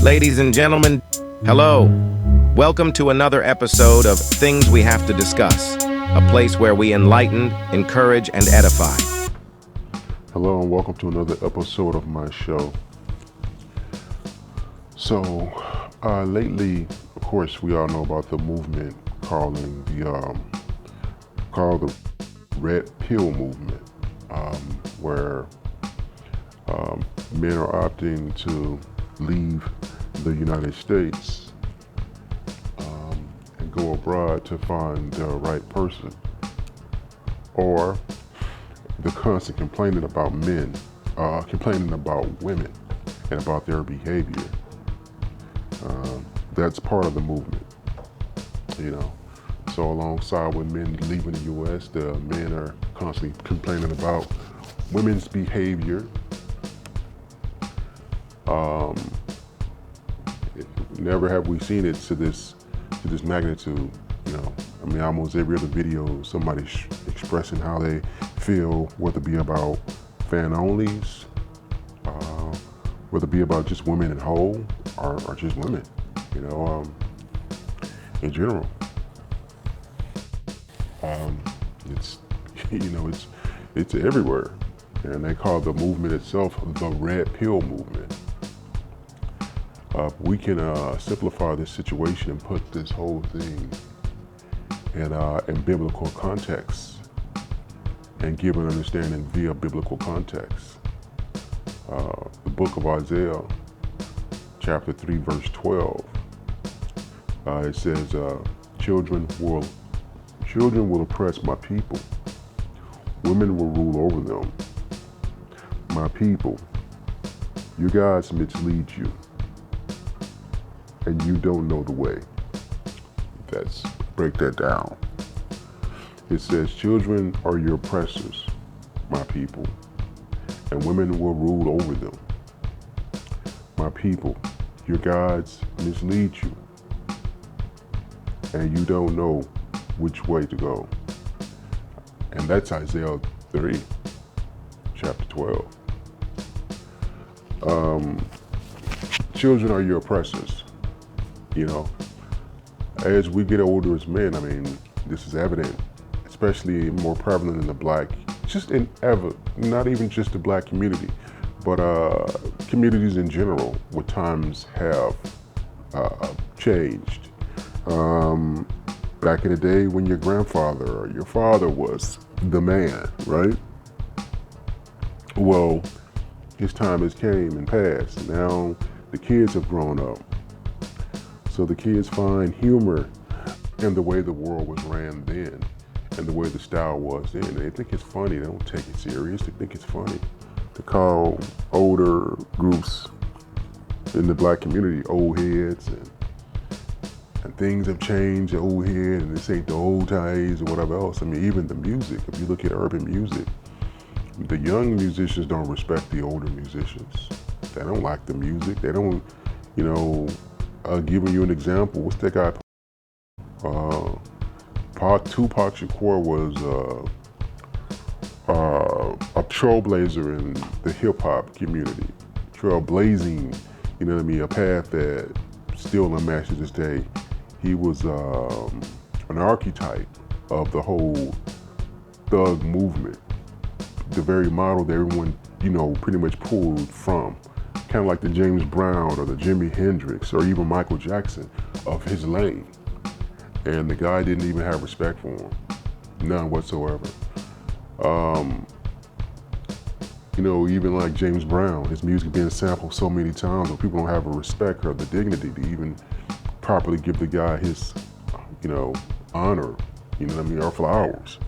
Ladies and gentlemen, hello. Welcome to another episode of Things We Have to Discuss, a place where we enlighten, encourage, and edify. Hello and welcome to another episode of my show. So, lately, of course, we all know about the movement called the Red Pill movement, where men are opting to leave the United States and go abroad to find the right person, or the constant complaining about men, complaining about women and about their behavior. That's part of the movement, you know. So alongside with men leaving the U.S., the men are constantly complaining about women's behavior. Never have we seen it to this magnitude, you know. I mean, almost every other video, somebody's expressing how they feel, whether it be about fan-onlys, whether it be about just women in whole, or just women, you know, in general. It's, you know, it's everywhere. And they call the movement itself the Red Pill movement. We can simplify this situation and put this whole thing in biblical context and give an understanding via biblical context. The book of Isaiah, chapter 3, verse 12, it says, children will oppress my people. Women will rule over them. My people, you guys mislead you, and you don't know the way. Let's break that down. It says, children are your oppressors, my people, and women will rule over them. My people, your gods mislead you, and you don't know which way to go. And that's Isaiah 3, chapter 12. Children are your oppressors. You know, as we get older as men, I mean, this is evident, especially more prevalent in the black, not even just the black community, but communities in general, where times have changed. Back in the day when your grandfather or your father was the man, right? Well, his time has came and passed. Now the kids have grown up. So the kids find humor in the way the world was ran then and the way the style was then. They think it's funny. They don't take it serious. They think it's funny. They call older groups in the black community old heads, and things have changed, the old head, and this ain't the old days or whatever else. I mean, even the music, if you look at urban music, the young musicians don't respect the older musicians. They don't like the music. They don't, you know, giving you an example, what's that guy? Tupac Shakur was a trailblazer in the hip hop community, trailblazing, you know what I mean, a path that still unmatched to this day. He was an archetype of the whole thug movement, the very model that everyone, you know, pretty much pulled from. Kind of like the James Brown or the Jimi Hendrix or even Michael Jackson of his lane. And the guy didn't even have respect for him, none whatsoever. You know, even like James Brown, his music being sampled so many times, but people don't have a respect or the dignity to even properly give the guy his, you know, honor, you know what I mean, or flowers.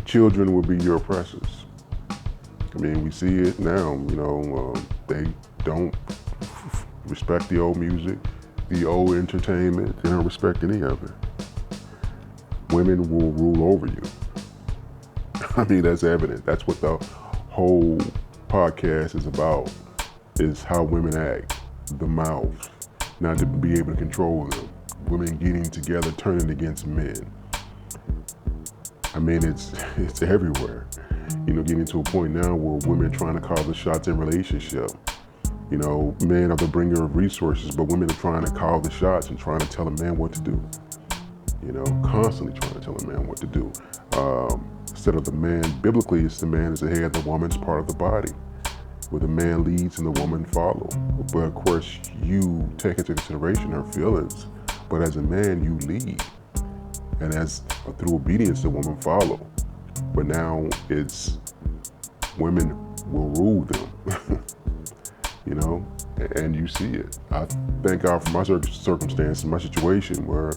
Children will be your oppressors. I mean, we see it now, you know, they don't respect the old music, the old entertainment. They don't respect any of it. Women will rule over you. I mean, that's evident. That's what the whole podcast is about, is how women act, the mouths, not to be able to control them. Women getting together, turning against men. I mean, it's everywhere. You know, getting to a point now where women are trying to call the shots in relationship. You know, men are the bringer of resources, but women are trying to call the shots and trying to tell a man what to do. You know, constantly trying to tell a man what to do. Instead of the man, biblically, it's the man is the head, the woman's part of the body, where the man leads and the woman follow. But of course, you take into consideration her feelings, but as a man, you lead. And as through obedience, the woman follow. But now it's women will rule them, you know, and you see it. I thank God for my circumstance, my situation where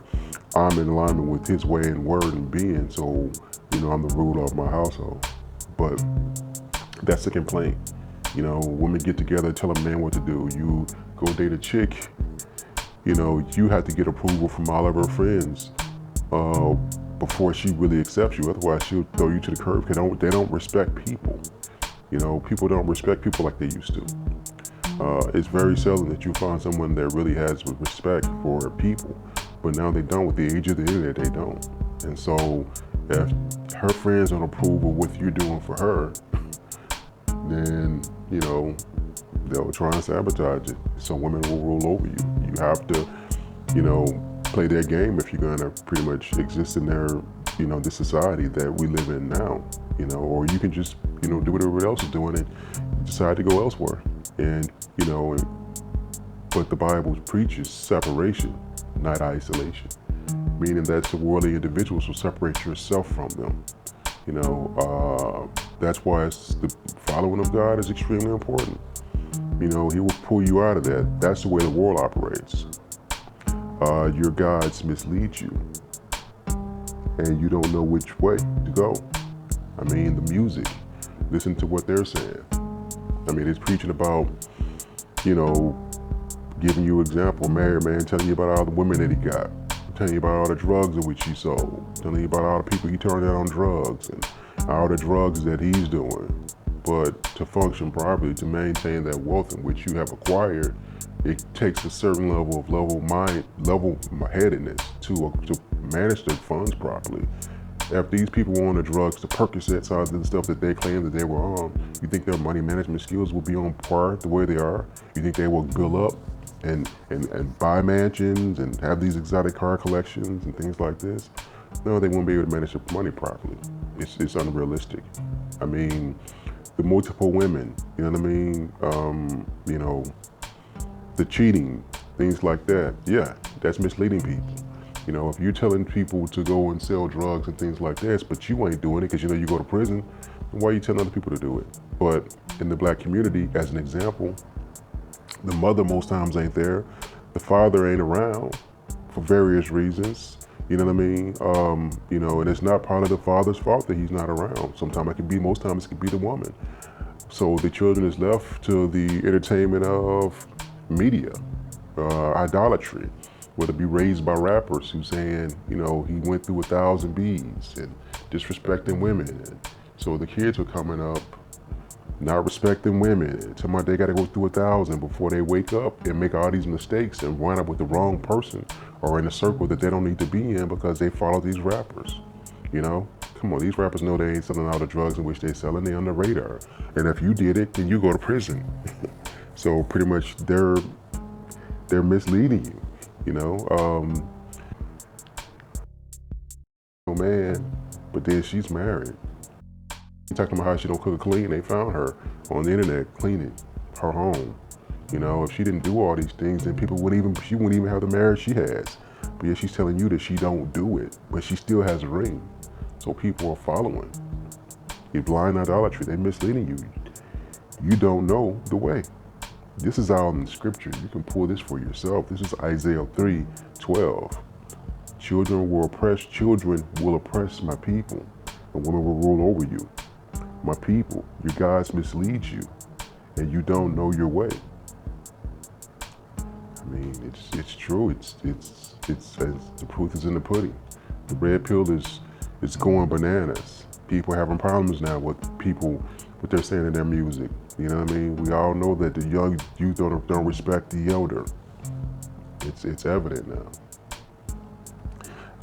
I'm in alignment with his way and word and being, so, you know, I'm the ruler of my household. But that's the complaint. You know, women get together, tell a man what to do. You go date a chick, you know, you have to get approval from all of her friends before she really accepts you. Otherwise, she'll throw you to the curb because they don't respect people. You know, people don't respect people like they used to. It's very seldom that you find someone that really has respect for people, but now they don't. With the age of the internet, they don't. And so if her friends don't approve of what you're doing for her, then, you know, they'll try and sabotage it. So women will rule over you. You have to, you know, play their game if you're gonna pretty much exist in their, you know, this society that we live in now, you know, or you can just, you know, do what everyone else is doing and decide to go elsewhere. And, you know, but the Bible preaches separation, not isolation, meaning that the worldly individuals will separate yourself from them. You know, that's why the following of God is extremely important. You know, he will pull you out of that. That's the way the world operates. Your gods mislead you, and you don't know which way to go. I mean, the music, listen to what they're saying. I mean, it's preaching about, you know, giving you example, married man telling you about all the women that he got, telling you about all the drugs of which he sold, telling you about all the people he turned out on drugs and all the drugs that he's doing. But to function properly, to maintain that wealth in which you have acquired, it takes a certain level of level-headedness to manage their funds properly. If these people were on the drugs, the Percocets, all the stuff that they claim that they were on, you think their money management skills will be on par the way they are? You think they will build up and buy mansions and have these exotic car collections and things like this? No, they won't be able to manage their money properly. It's unrealistic. I mean, the multiple women, you know what I mean? You know, the cheating, things like that. Yeah, that's misleading people. You know, if you're telling people to go and sell drugs and things like this, but you ain't doing it because you know you go to prison, then why are you telling other people to do it? But in the black community, as an example, the mother most times ain't there. The father ain't around for various reasons. You know what I mean? You know, and it's not part of the father's fault that he's not around. Sometimes it can be, most times it can be the woman. So the children is left to the entertainment of media, idolatry, whether it be raised by rappers who saying, you know, he went through 1,000 B's and disrespecting women. And so the kids are coming up not respecting women. Somebody they got to go through 1,000 before they wake up and make all these mistakes and wind up with the wrong person or in a circle that they don't need to be in because they follow these rappers. You know, come on, these rappers know they ain't selling all the drugs in which they're selling. They're on the radar. And if you did it, then you go to prison. So pretty much they're misleading you. You know, oh man, but then she's married. Talking about how she don't cook or clean. They found her on the internet cleaning her home. You know, if she didn't do all these things, then she wouldn't even have the marriage she has. But yet she's telling you that she don't do it, but she still has a ring. So people are following. You blind idolatry. They're misleading you. You don't know the way. This is all in the scripture. You can pull this for yourself. This is Isaiah 3:12. Children will oppress my people, and women will rule over you. My people, your gods mislead you, and you don't know your way. I mean, it's true. It's the proof is in the pudding. The red pill is going bananas. People having problems now with what they're saying in their music. You know what I mean? We all know that the young youth don't respect the elder. It's evident now.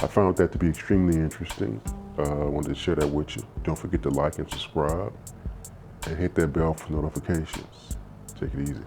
I found that to be extremely interesting. I wanted to share that with you. Don't forget to like and subscribe and hit that bell for notifications. Take it easy.